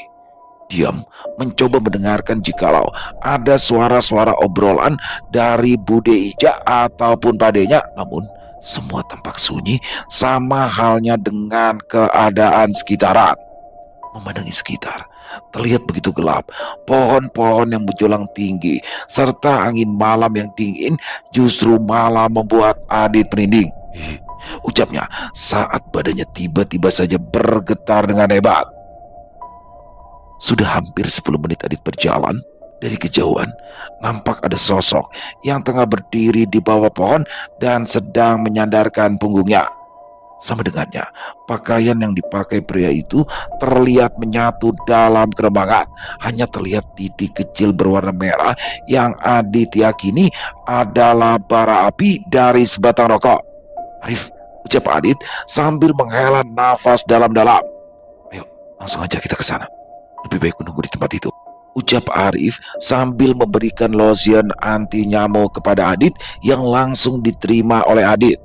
diam, mencoba mendengarkan jikalau ada suara-suara obrolan dari Bude Ija ataupun Padenya. Namun semua tampak sunyi, sama halnya dengan keadaan sekitaran. Memandangi sekitar, terlihat begitu gelap. Pohon-pohon yang menjulang tinggi serta angin malam yang dingin justru malah membuat Adit merinding. Ucapnya saat badannya tiba-tiba saja bergetar dengan hebat. Sudah hampir 10 menit Adit berjalan. Dari kejauhan, nampak ada sosok yang tengah berdiri di bawah pohon dan sedang menyandarkan punggungnya. Sama dengannya, pakaian yang dipakai pria itu terlihat menyatu dalam kerembangan. Hanya terlihat titik kecil berwarna merah yang Adit yakini adalah bara api dari sebatang rokok. "Arif," ucap Adit sambil menghela nafas dalam-dalam. "Ayo, langsung aja kita ke sana. Lebih baik menunggu di tempat itu," ucap Arif sambil memberikan lotion anti nyamuk kepada Adit yang langsung diterima oleh Adit.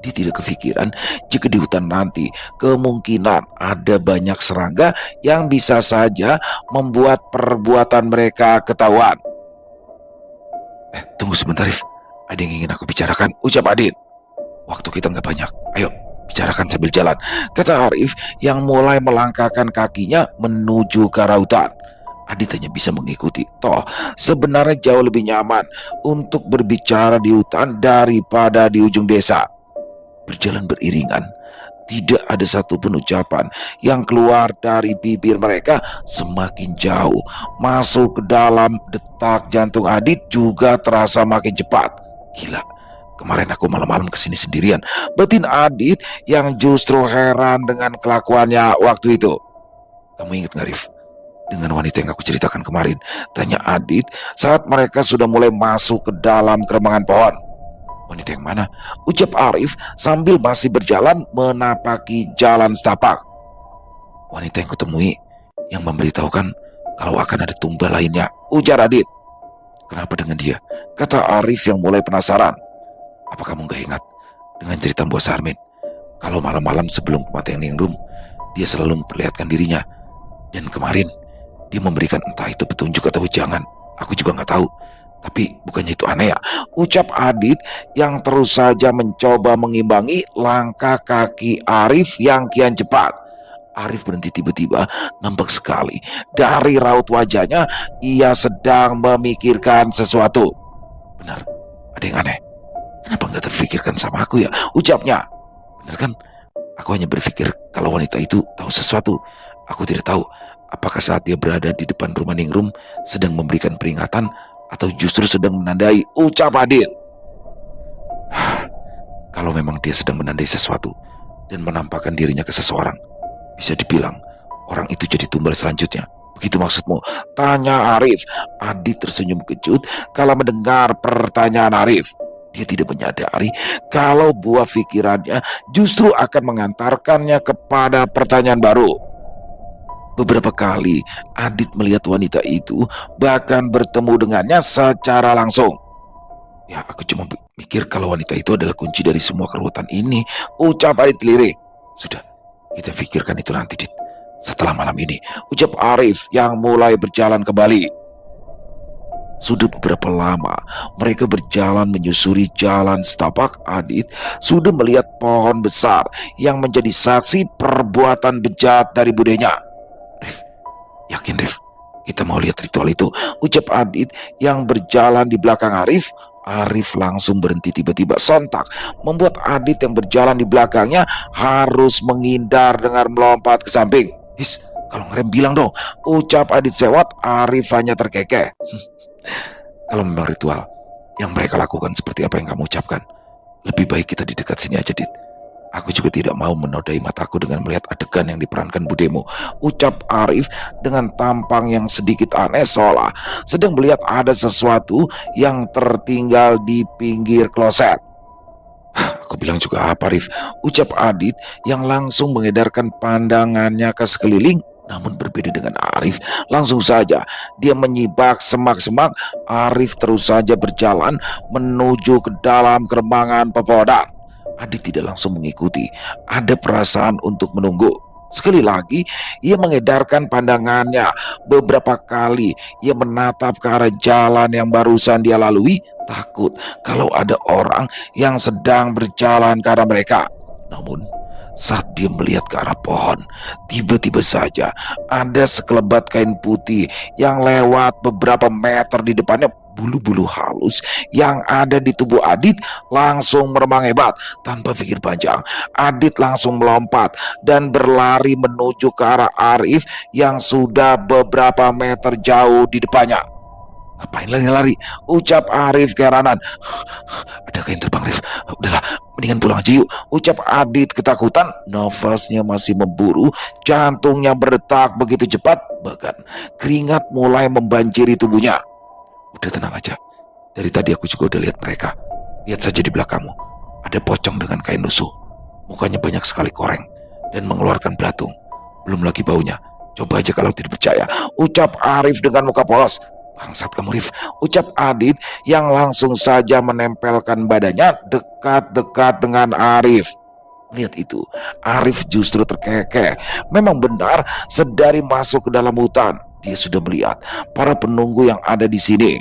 Dia tidak kepikiran jika di hutan nanti kemungkinan ada banyak serangga yang bisa saja membuat perbuatan mereka ketahuan. "Tunggu sebentar, Arif. Ada yang ingin aku bicarakan," ucap Adit. "Waktu kita nggak banyak. Ayo, bicarakan sambil jalan," kata Arif yang mulai melangkahkan kakinya menuju ke arah hutan. Adit hanya bisa mengikuti. Toh, sebenarnya jauh lebih nyaman untuk berbicara di hutan daripada di ujung desa. Berjalan beriringan, tidak ada satupun ucapan yang keluar dari bibir mereka. Semakin jauh masuk ke dalam, detak jantung Adit juga terasa makin cepat. Gila, kemarin aku malam-malam kesini sendirian, batin Adit yang justru heran dengan kelakuannya waktu itu. "Kamu ingat gak, Rif, dengan wanita yang aku ceritakan kemarin?" tanya Adit saat mereka sudah mulai masuk ke dalam kerembangan pohon. "Wanita yang mana?" ucap Arif sambil masih berjalan menapaki jalan setapak. "Wanita yang kutemui, yang memberitahukan kalau akan ada tumbal lainnya," ujar Adit. "Kenapa dengan dia?" kata Arif yang mulai penasaran. "Apa kamu gak ingat dengan cerita Mbok Sarmin? Kalau malam-malam sebelum kematian Ningrum, dia selalu memperlihatkan dirinya. Dan kemarin, dia memberikan entah itu petunjuk atau jangan. Aku juga gak tahu. Tapi bukannya itu aneh ya?" ucap Adit yang terus saja mencoba mengimbangi langkah kaki Arif yang kian cepat. Arif berhenti tiba-tiba, nampak sekali dari raut wajahnya ia sedang memikirkan sesuatu. "Benar, ada yang aneh. Kenapa nggak terfikirkan sama aku ya?" ucapnya. "Benar kan? Aku hanya berpikir kalau wanita itu tahu sesuatu. Aku tidak tahu apakah saat dia berada di depan rumah Ningrum sedang memberikan peringatan atau justru sedang menandai," ucap Adit. "Kalau memang dia sedang menandai sesuatu dan menampakkan dirinya ke seseorang, bisa dibilang orang itu jadi tumbal selanjutnya. Begitu maksudmu?" tanya Arif. Adit tersenyum kejut kala mendengar pertanyaan Arif. Dia tidak menyadari kalau buah pikirannya justru akan mengantarkannya kepada pertanyaan baru. Beberapa kali Adit melihat wanita itu, bahkan bertemu dengannya secara langsung. "Ya, aku cuma mikir kalau wanita itu adalah kunci dari semua keruwetan ini," ucap Adit lirik. "Sudah, kita pikirkan itu nanti, Dit. Setelah malam ini," ucap Arif yang mulai berjalan kembali. Sudah beberapa lama mereka berjalan menyusuri jalan setapak. Adit sudah melihat pohon besar yang menjadi saksi perbuatan bejat dari budenya. "Rif, yakin Rif, kita mau lihat ritual itu?" ucap Adit yang berjalan di belakang Arif. Arif langsung berhenti tiba-tiba, sontak membuat Adit yang berjalan di belakangnya harus menghindar dengan melompat ke samping. "His, kalau ngerem bilang dong," ucap Adit sewot. Arif hanya terkekeh. "Kalau memang ritual yang mereka lakukan seperti apa yang kamu ucapkan, lebih baik kita di dekat sini aja, Dit. Aku juga tidak mau menodai mataku dengan melihat adegan yang diperankan budemu," ucap Arif dengan tampang yang sedikit aneh, seolah sedang melihat ada sesuatu yang tertinggal di pinggir kloset. "Aku bilang juga apa, Arif?" ucap Adit yang langsung mengedarkan pandangannya ke sekeliling. Namun berbeda dengan Arif, langsung saja dia menyibak semak-semak. Arif terus saja berjalan menuju ke dalam kerembangan pepohonan. Adit tidak langsung mengikuti, ada perasaan untuk menunggu. Sekali lagi ia mengedarkan pandangannya. Beberapa kali ia menatap ke arah jalan yang barusan dia lalui, takut kalau ada orang yang sedang berjalan ke arah mereka. Namun saat dia melihat ke arah pohon, tiba-tiba saja ada sekelebat kain putih yang lewat beberapa meter di depannya, Bulu-bulu halus yang ada di tubuh Adit langsung meremang hebat. Tanpa pikir panjang, Adit langsung melompat dan berlari menuju ke arah Arif yang sudah beberapa meter jauh di depannya. "Ngapain lari-lari?" ucap Arif keheranan. "Ada kain terbang, Rif. Udahlah, mendingan pulang aja yuk," ucap Adit ketakutan. Nafasnya masih memburu, jantungnya berdetak begitu cepat, bahkan keringat mulai membanjiri tubuhnya. "Udah tenang aja. Dari tadi aku juga udah lihat mereka. Lihat saja di belakangmu. Ada pocong dengan kain lusuh. Mukanya banyak sekali koreng dan mengeluarkan belatung. Belum lagi baunya. Coba aja kalau tidak percaya," ucap Arif dengan muka polos. "Bangsat kamu, Rif," ucap Adit yang langsung saja menempelkan badannya dekat-dekat dengan Arif. Lihat itu, Arif justru terkekeh. Memang benar, sedari masuk ke dalam hutan, dia sudah melihat para penunggu yang ada di sini.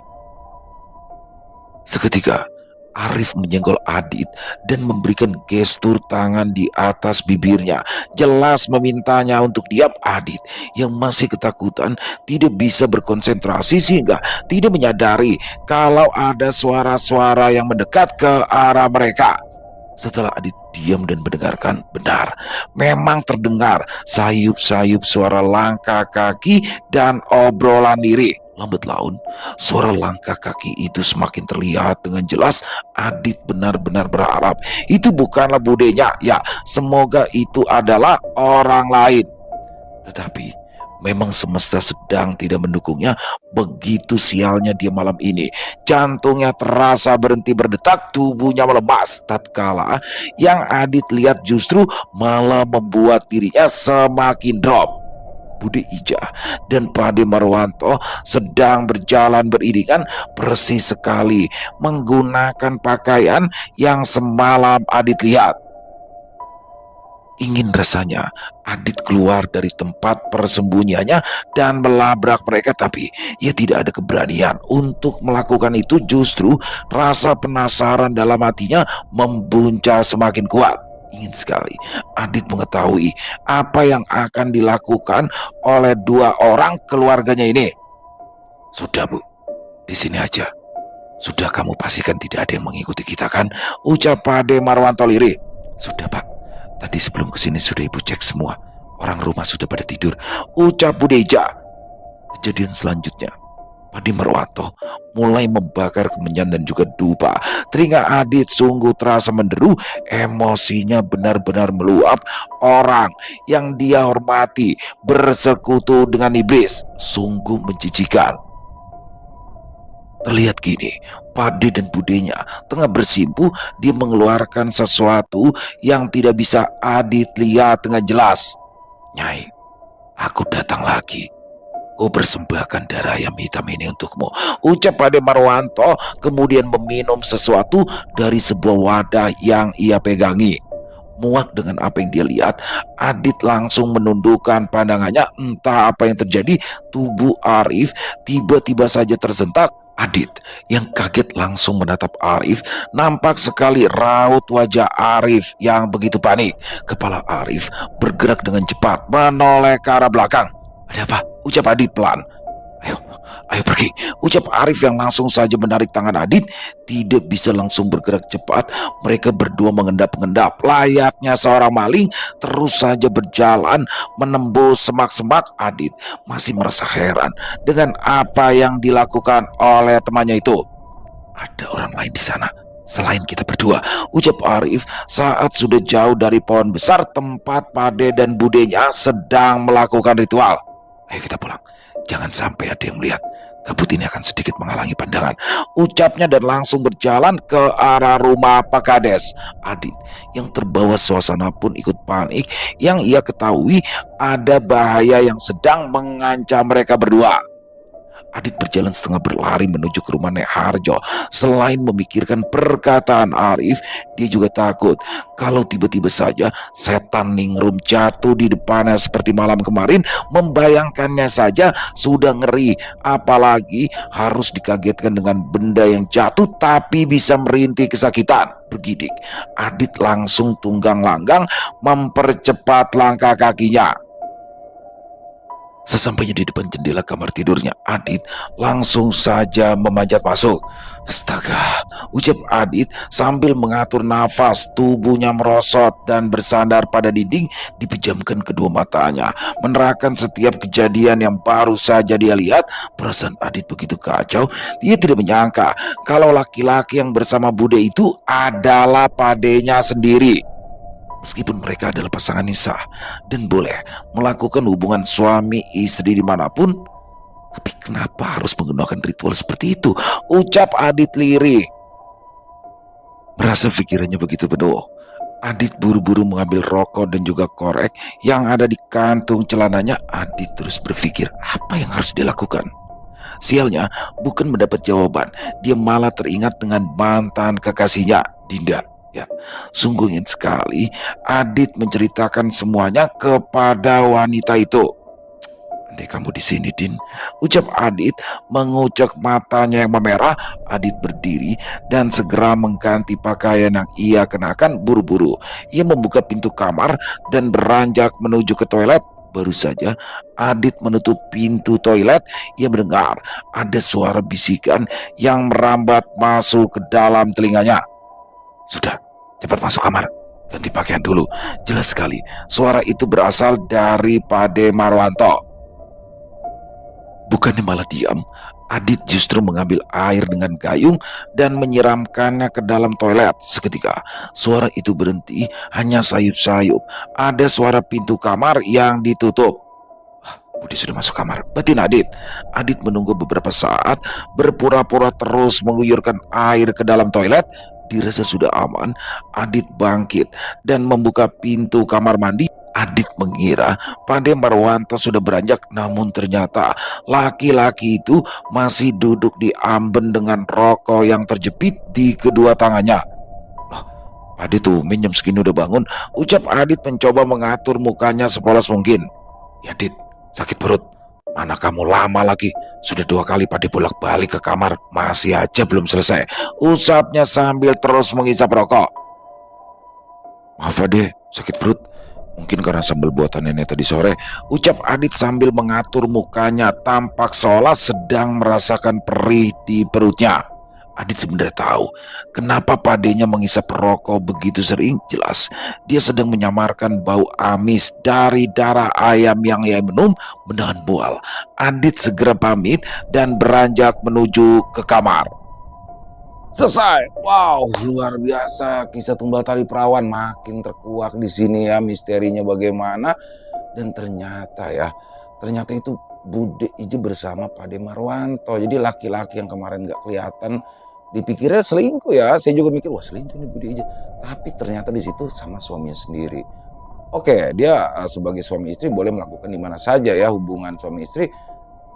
Seketika, Arif menyenggol Adit dan memberikan gestur tangan di atas bibirnya, jelas memintanya untuk diam. Adit yang masih ketakutan tidak bisa berkonsentrasi sehingga tidak menyadari kalau ada suara-suara yang mendekat ke arah mereka. Setelah Adit diam dan mendengarkan, benar, memang terdengar sayup-sayup suara langkah kaki dan obrolan diri. Lambat laun, suara langkah kaki itu semakin terlihat dengan jelas. Adit benar-benar berharap itu bukanlah budenya. Ya, semoga itu adalah orang lain. Tetapi memang semesta sedang tidak mendukungnya. Begitu sialnya dia malam ini. Jantungnya terasa berhenti berdetak, tubuhnya melemas. Tatkala yang Adit lihat justru malah membuat dirinya semakin drop. Bude Ija dan Pade Marwanto sedang berjalan beriringan persis sekali menggunakan pakaian yang semalam Adit lihat. Ingin rasanya Adit keluar dari tempat persembunyiannya dan melabrak mereka, tapi ia tidak ada keberanian untuk melakukan itu. Justru rasa penasaran dalam hatinya membuncah semakin kuat. Ingin sekali Adit mengetahui apa yang akan dilakukan oleh dua orang keluarganya ini. "Sudah, Bu, di sini aja. Sudah, kamu pastikan tidak ada yang mengikuti kita kan?" ucap Pade Marwanto lirih. "Sudah, Pak. Tadi sebelum kesini sudah Ibu cek semua. Orang rumah sudah pada tidur," ucap Bu Deja. Kejadian selanjutnya, Pade Marwanto mulai membakar kemenyan dan juga dupa. Telinga Adit sungguh terasa menderu. Emosinya benar-benar meluap. Orang yang dia hormati bersekutu dengan iblis. Sungguh menjijikan. Terlihat gini, Pade dan budenya tengah bersimpu. Dia mengeluarkan sesuatu yang tidak bisa Adit lihat dengan jelas. "Nyai, aku datang lagi. Ku persembahkan darah ayam hitam ini untukmu," ucap Pade Marwanto, kemudian meminum sesuatu dari sebuah wadah yang ia pegangi. Muak dengan apa yang dia lihat, Adit langsung menundukkan pandangannya. Entah apa yang terjadi, tubuh Arif tiba-tiba saja tersentak. Adit yang kaget langsung menatap Arif. Nampak sekali raut wajah Arif yang begitu panik. Kepala Arif bergerak dengan cepat menoleh ke arah belakang. "Ada apa?" ucap Adit pelan. Ayo pergi," ucap Arif yang langsung saja menarik tangan Adit. Tidak bisa langsung bergerak cepat. Mereka berdua mengendap-endap layaknya seorang maling, terus saja berjalan menembus semak-semak. Adit masih merasa heran dengan apa yang dilakukan oleh temannya itu. "Ada orang lain di sana selain kita berdua," ucap Arif saat sudah jauh dari pohon besar tempat Pade dan budenya sedang melakukan ritual. "Ayo kita pulang. Jangan sampai ada yang melihat. Kabut ini akan sedikit menghalangi pandangan," ucapnya dan langsung berjalan ke arah rumah Pak Kades. Adit yang terbawa suasana pun ikut panik. Yang ia ketahui ada bahaya yang sedang mengancam mereka berdua. Adit berjalan setengah berlari menuju ke rumah Nek Harjo. Selain memikirkan perkataan Arif, dia juga takut kalau tiba-tiba saja setan ningrum jatuh di depannya seperti malam kemarin. Membayangkannya saja sudah ngeri, apalagi harus dikagetkan dengan benda yang jatuh tapi bisa merintih kesakitan. Bergidik, Adit langsung tunggang langgang mempercepat langkah kakinya. Sesampainya di depan jendela kamar tidurnya Adit, langsung saja memanjat masuk. Astaga, ucap Adit sambil mengatur nafas. Tubuhnya merosot dan bersandar pada dinding, dipejamkan kedua matanya, menerangkan setiap kejadian yang baru saja dia lihat. Perasaan Adit begitu kacau, dia tidak menyangka kalau laki-laki yang bersama Bude itu adalah padenya sendiri. Meskipun mereka adalah pasangan sah dan boleh melakukan hubungan suami istri dimanapun, tapi kenapa harus menggunakan ritual seperti itu? Ucap Adit lirih. Merasa pikirannya begitu penuh, Adit buru-buru mengambil rokok dan juga korek yang ada di kantung celananya. Adit terus berpikir apa yang harus dilakukan. Sialnya, bukan mendapat jawaban, dia malah teringat dengan mantan kekasihnya, Dinda. Ya, sungguh ingin sekali Adit menceritakan semuanya kepada wanita itu. Andai kamu di sini, Din, ucap Adit mengucek matanya yang memerah. Adit berdiri dan segera mengganti pakaian yang ia kenakan. Buru-buru ia membuka pintu kamar dan beranjak menuju ke toilet. Baru saja Adit menutup pintu toilet, ia mendengar ada suara bisikan yang merambat masuk ke dalam telinganya. Sudah, cepat masuk kamar, ganti pakaian dulu. Jelas sekali suara itu berasal dari Pade Marwanto. Bukannya malah diam, Adit justru mengambil air dengan gayung dan menyiramkannya ke dalam toilet. Seketika suara itu berhenti, hanya sayup-sayup. Ada suara pintu kamar yang ditutup. Budi sudah masuk kamar, batin Adit. Adit menunggu beberapa saat, berpura-pura terus mengguyurkan air ke dalam toilet. Dirasa sudah aman, Adit bangkit dan membuka pintu kamar mandi. Adit mengira Pade Marwanto sudah beranjak, namun ternyata laki-laki itu masih duduk di amben dengan rokok yang terjepit di kedua tangannya. Loh, Adit tuh jam segini udah bangun, ucap Adit mencoba mengatur mukanya sepolos mungkin. Ya Dit, sakit perut. Mana kamu lama lagi, sudah 2 kali Pade bolak-balik ke kamar, masih aja belum selesai, usapnya sambil terus menghisap rokok. Maaf Pade, sakit perut. Mungkin karena sambal buatan nenek tadi sore, ucap Adit sambil mengatur mukanya, tampak seolah sedang merasakan perih di perutnya. Adit sebenarnya tahu kenapa Padenya menghisap rokok begitu sering. Jelas dia sedang menyamarkan bau amis dari darah ayam yang ia minum. Menahan mual, Adit segera pamit dan beranjak menuju ke kamar. Selesai. Wow, luar biasa. Kisah tumbal tali perawan makin terkuak di sini ya, misterinya bagaimana. Dan ternyata itu Bude Ije bersama Pade Marwanto. Jadi laki-laki yang kemarin gak kelihatan, dipikirnya selingkuh ya. Saya juga mikir, wah selingkuh nih Bude Ije. Tapi ternyata di situ sama suaminya sendiri. Oke, dia sebagai suami istri boleh melakukan di mana saja ya hubungan suami istri.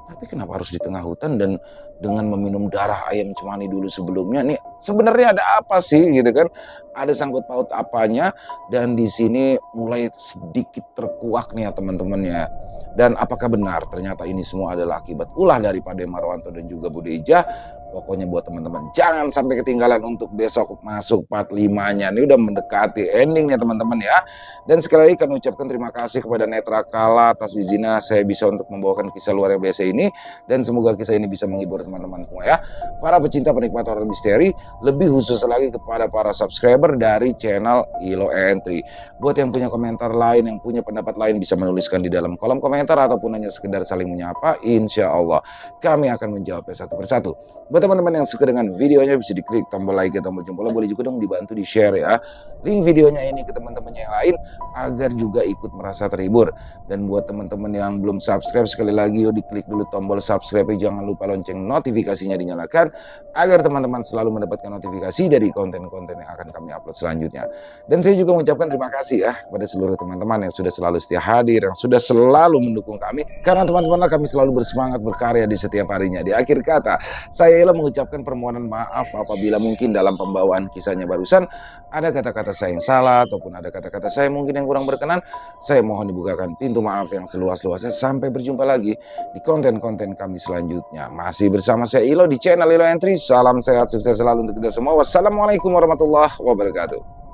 Tapi kenapa harus di tengah hutan dan dengan meminum darah ayam cemani dulu sebelumnya? Nih sebenarnya ada apa sih gitu kan? Ada sangkut paut apanya? Dan di sini mulai sedikit terkuak nih ya teman-teman ya. Dan apakah benar ternyata ini semua adalah akibat ulah dari Pade Marwanto dan juga Bude Ije? Pokoknya buat teman-teman jangan sampai ketinggalan untuk besok masuk part 5-nya. Ini udah mendekati endingnya teman-teman ya. Dan sekali lagi kami ucapkan terima kasih kepada Netra Kala atas izinnya saya bisa untuk membawakan kisah luar biasa ini. Dan semoga kisah ini bisa menghibur teman-teman semua ya. Para pecinta penikmat horor misteri, lebih khusus lagi kepada para subscriber dari channel Ilo Entry. Buat yang punya komentar lain, yang punya pendapat lain bisa menuliskan di dalam kolom komentar ataupun hanya sekedar saling menyapa. Insya Allah kami akan menjawabnya satu persatu. Buat teman-teman yang suka dengan videonya bisa diklik tombol like atau tombol jempol, boleh juga dong dibantu di share ya link videonya ini ke teman-temannya yang lain agar juga ikut merasa terhibur. Dan buat teman-teman yang belum subscribe, sekali lagi yuk diklik dulu tombol subscribe, jangan lupa lonceng notifikasinya dinyalakan agar teman-teman selalu mendapatkan notifikasi dari konten-konten yang akan kami upload selanjutnya. Dan saya juga mengucapkan terima kasih ya kepada seluruh teman-teman yang sudah selalu setia hadir, yang sudah selalu mendukung kami, karena teman-teman kami selalu bersemangat berkarya di setiap harinya. Di akhir kata saya mengucapkan permohonan maaf apabila mungkin dalam pembawaan kisahnya barusan ada kata-kata saya yang salah ataupun ada kata-kata saya mungkin yang kurang berkenan. Saya mohon dibukakan pintu maaf yang seluas-luasnya. Sampai berjumpa lagi di konten-konten kami selanjutnya. Masih bersama saya Ilo di channel Ilo Entry. Salam sehat, sukses selalu untuk kita semua. Wassalamualaikum warahmatullahi wabarakatuh.